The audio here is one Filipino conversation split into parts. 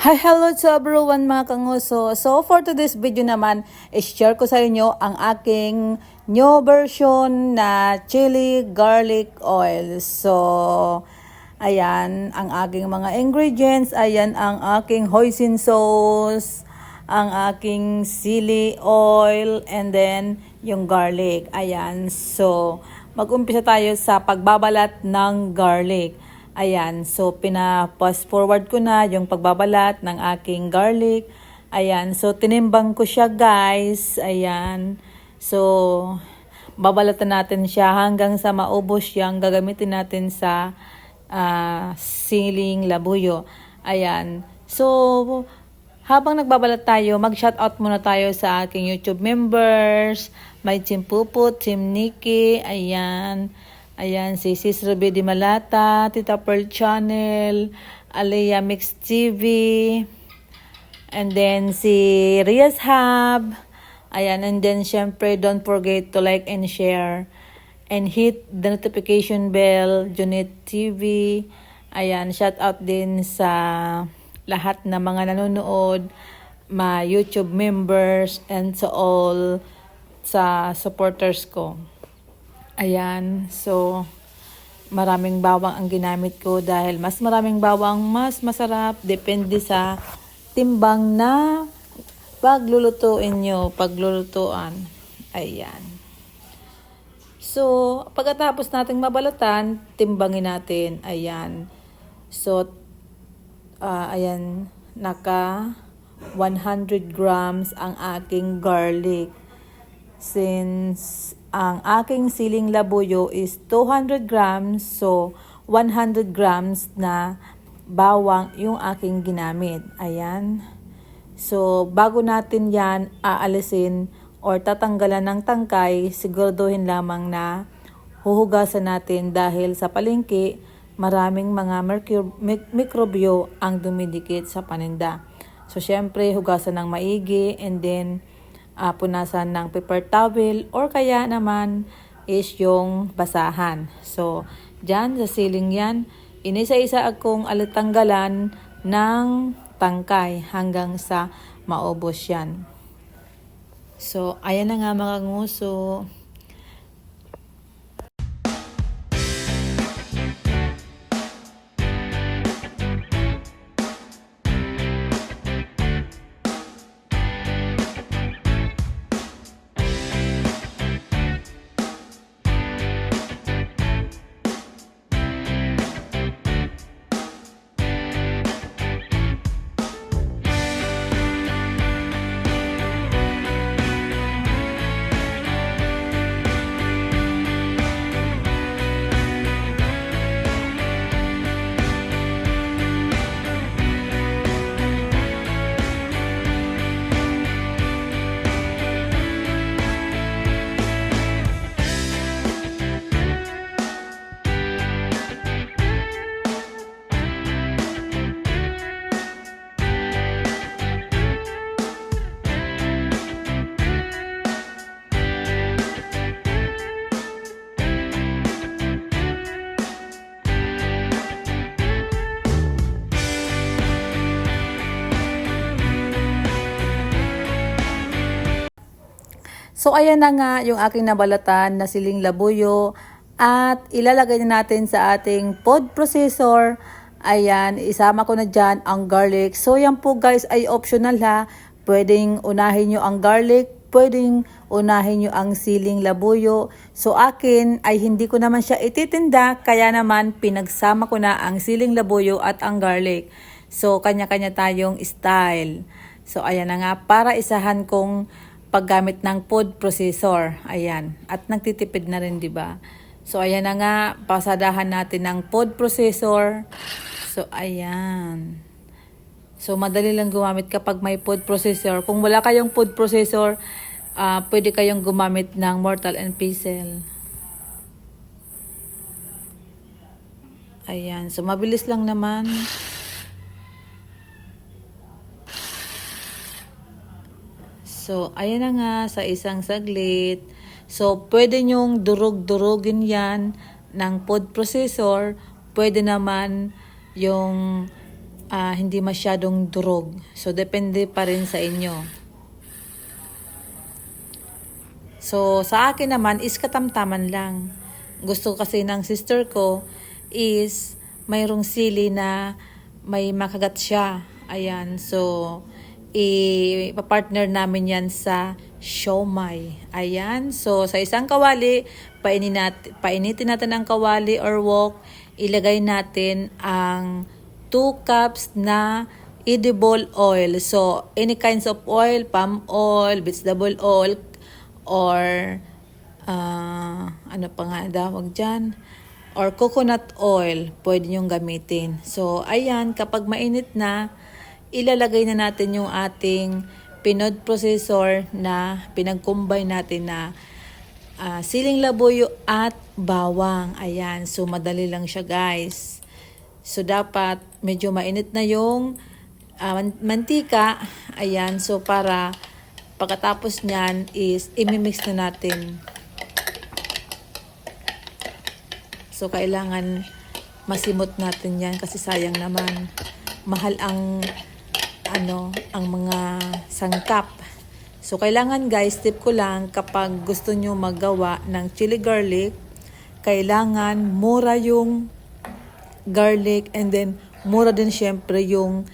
Hi, hello to everyone mga kanguso. So for today's video naman, i-share ko sa inyo ang aking new version na chili garlic oil. So, ayan ang aking mga ingredients. Ayan ang aking hoisin sauce, ang aking sili oil, and then yung garlic. Ayan, so mag-umpisa tayo sa pagbabalat ng garlic. Ayan, so pina-fast forward ko na yung pagbabalat ng aking garlic. Ayan, so tinimbang ko siya guys. Ayan, so babalatan natin siya hanggang sa maubos siyang gagamitin natin sa siling labuyo. Ayan, so habang nagbabalat tayo, mag-shoutout muna tayo sa aking YouTube members. May Team Pupo, Team Nikki, ayan. Ayan, si Sis Ruby Di Malata, Tita Pearl Channel, Alea Mix TV, and then si Rias Hub. Ayan, and then syempre, don't forget to like and share. And hit the notification bell, Junet TV. Ayan, shout out din sa lahat na mga nanonood, my YouTube members, and sa all sa supporters ko. Ayan, so maraming bawang ang ginamit ko dahil mas maraming bawang mas masarap depende sa timbang na paglulutuin nyo, paglulutuan. Ayan. So, pagkatapos nating mabalatan, timbangin natin. Ayan. So, ayan, naka 100 grams ang aking garlic. Since ang aking siling labuyo is 200 grams, so 100 grams na bawang yung aking ginamit. Ayan. So, bago natin yan aalisin or tatanggalan ng tangkay, siguraduhin lamang na huhugasan natin dahil sa palengke, maraming mga mikrobyo ang dumidikit sa paninda. So, syempre, hugasan ng maigi and then punasan ng paper towel or kaya naman is yung basahan. So, dyan sa siling yan, inisa-isa akong alitanggalan ng tangkay hanggang sa maubos yan. So, ayan na nga mga nguso. So, ayan na nga yung aking nabalatan na siling labuyo at ilalagay na natin sa ating food processor. Ayan, isama ko na dyan ang garlic. So, yan po guys ay optional ha. Pwedeng unahin nyo ang garlic, pwedeng unahin nyo ang siling labuyo. So, akin ay hindi ko naman siya ititinda, kaya naman pinagsama ko na ang siling labuyo at ang garlic. So, kanya-kanya tayong style. So, ayan na nga, para isahan kong paggamit ng food processor. Ayan. At nagtitipid na rin, di ba? So, ayan na nga. Pasadahan natin ng food processor. So, ayan. So, madali lang gumamit kapag may food processor. Kung wala kayong food processor, pwede kayong gumamit ng mortar and pestle. Ayan. So, mabilis lang naman. So, ayan na nga sa isang saglit. So, pwede nyong durug-durugin yan ng food processor. Pwede naman yung hindi masyadong durog. So, depende pa rin sa inyo. So, sa akin naman is katamtaman lang. Gusto kasi ng sister ko is mayroong sili na may makagat siya. Ayan. So, ipapartner namin yan sa siomai. Ayan. So, sa isang kawali, painitin natin ang kawali or wok. Ilagay natin ang 2 cups na edible oil. So, any kinds of oil, palm oil, vegetable oil, or ano pa nga tawag dyan, or coconut oil, pwede nyong gamitin. So, ayan, kapag mainit na, ilalagay na natin yung ating pinod processor na pinag-combine natin na siling labuyo at bawang. Ayan, so madali lang siya guys. So, dapat medyo mainit na yung mantika. Ayan, so para pagkatapos niyan is imimix na natin. So, kailangan masimot natin yan kasi sayang naman. Mahal ang mga sangkap. So, kailangan guys, tip ko lang, kapag gusto nyo maggawa ng chili garlic, kailangan mura yung garlic and then mura din syempre yung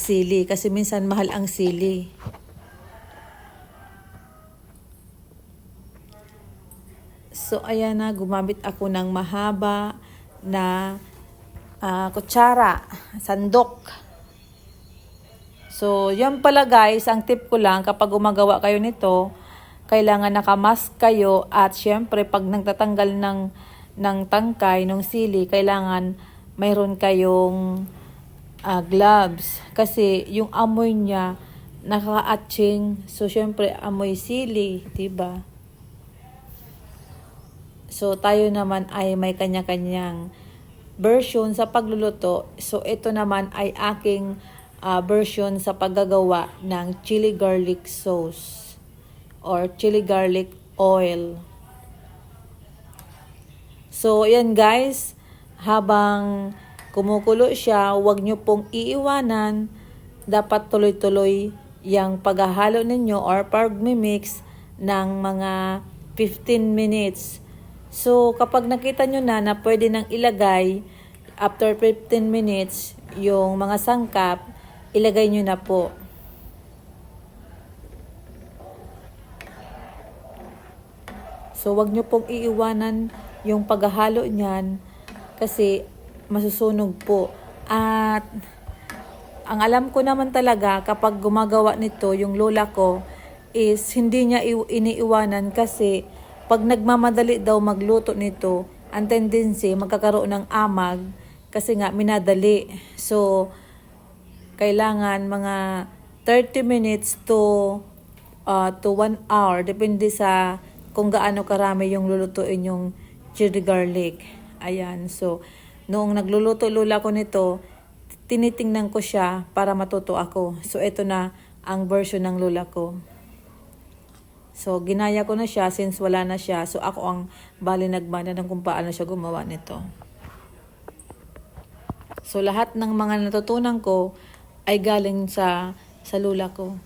sili. Kasi minsan mahal ang sili. So, ayan na, gumamit ako ng mahaba na kutsara, sandok. So, yan pala guys, ang tip ko lang, kapag gumagawa kayo nito, kailangan nakamask kayo at syempre, pag nagtatanggal ng tangkay, ng sili, kailangan mayroon kayong gloves. Kasi yung amoy niya, nakaka-atching. So, syempre, amoy sili, diba? So, tayo naman ay may kanya-kanyang version sa pagluluto. So, ito naman ay aking version sa paggagawa ng chili garlic sauce or chili garlic oil. So, ayan guys, habang kumukulo siya, huwag nyo pong iiwanan. Dapat tuloy-tuloy yung paghahalo ninyo or pag-mix ng mga 15 minutes. So, kapag nakita nyo na pwede nang ilagay, after 15 minutes, yung mga sangkap, ilagay nyo na po. So, wag nyo pong iiwanan yung paghahalo niyan kasi masusunog po. At, ang alam ko naman talaga, kapag gumagawa nito, yung lola ko, is hindi niya iniiwanan kasi pag nagmamadali daw magluto nito, ang tendency magkakaroon ng amag kasi nga minadali. So, kailangan mga 30 minutes to 1 hour. Depende sa kung gaano karami yung lulutuin yung chili garlic. Ayan. So, noong nagluluto lola ko nito, tinitingnan ko siya para matuto ako. So, ito na ang version ng lola ko. So, ginaya ko na siya since wala na siya. So, ako ang bali nagmana ng kung paano siya gumawa nito. So, lahat ng mga natutunan ko ay galing sa lola ko.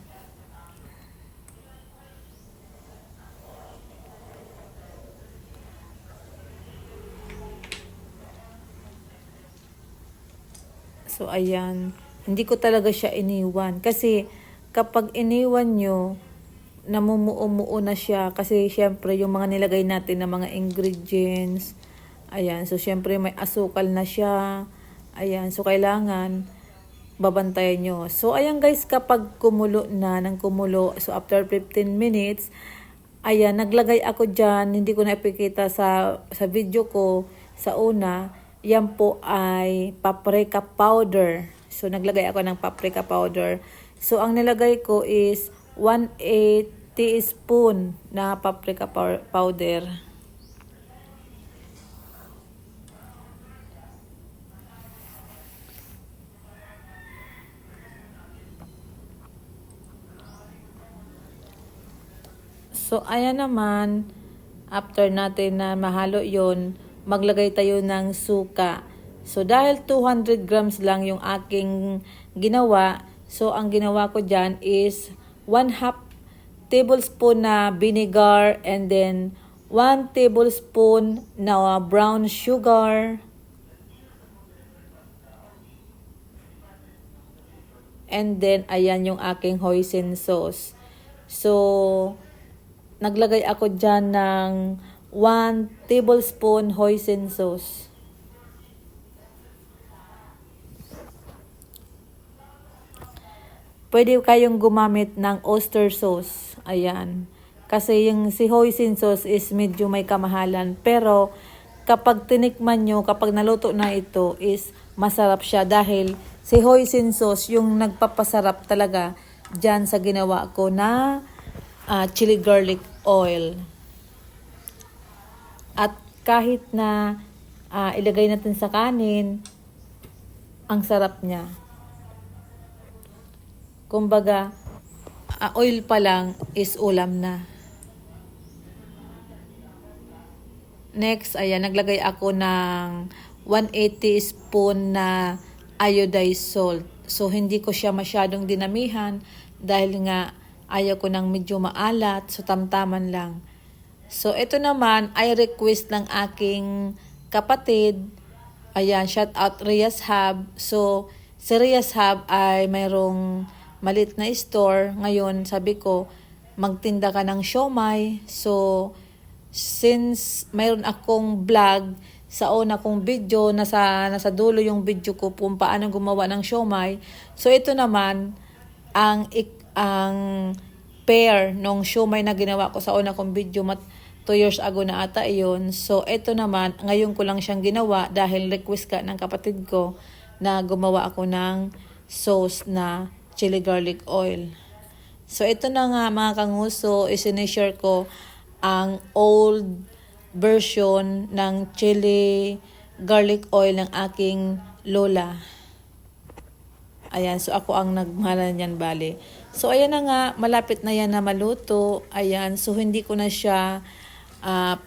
So, ayan. Hindi ko talaga siya iniwan. Kasi, kapag iniwan nyo, namumuo-muo na siya kasi syempre yung mga nilagay natin na mga ingredients, ayan, so syempre may asukal na siya, ayan, so kailangan babantayan nyo. So ayan guys, kapag kumulo na ng kumulo, so after 15 minutes, ayan, naglagay ako dyan, hindi ko na ipikita sa video ko sa una, yan po ay paprika powder. So naglagay ako ng paprika powder. So ang nilagay ko is 1/8 teaspoon na paprika powder. So, ayan naman, after natin na mahalo yon, maglagay tayo ng suka. So, dahil 200 grams lang yung aking ginawa, so ang ginawa ko dyan is 1/2 tablespoon na vinegar and then 1 tablespoon na brown sugar. And then, ayan yung aking hoisin sauce. So, naglagay ako dyan ng 1 tablespoon hoisin sauce. Pwede kayong gumamit ng oyster sauce. Ayan. Kasi yung si hoisin sauce is medyo may kamahalan. Pero kapag tinikman nyo, kapag naluto na ito, is masarap siya. Dahil si hoisin sauce yung nagpapasarap talaga dyan sa ginawa ko na chili garlic oil. At kahit na ilagay natin sa kanin, ang sarap niya. Kumbaga, oil pa lang is ulam na. Next, ayan, naglagay ako ng 180 spoon na iodized salt. So, hindi ko siya masyadong dinamihan dahil nga ayaw ko ng medyo maalat. So, tamtaman lang. So, ito naman ay request ng aking kapatid. Ayan, shout out Rias Hub. So, si Rias Hub ay mayroong malit na store. Ngayon, sabi ko, magtinda ka ng siomai. So, since mayroon akong vlog sa una kong video, nasa dulo yung video ko kung paano gumawa ng siomai. So, ito naman, ang pair nung siomai na ginawa ko sa una kong video, 2 years ago na ata iyon. So, ito naman, ngayon ko lang siyang ginawa dahil request ka ng kapatid ko na gumawa ako ng sauce na chili garlic oil. So, ito na nga mga kanguso, isinishare ko ang old version ng chili garlic oil ng aking lola. Ayan, so ako ang nagmahal niyan bali. So, ayan na nga, malapit na yan na maluto. Ayan, so hindi ko na siya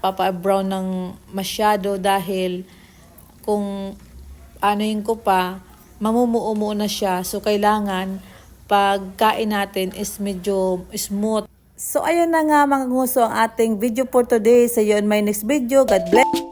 papa-brown ng masyado dahil kung anuhin ko pa, mamumuo na siya. So, kailangan pagkain natin is medyo smooth. So, ayun na nga mga nguso ang ating video for today. See you in my next video. God bless.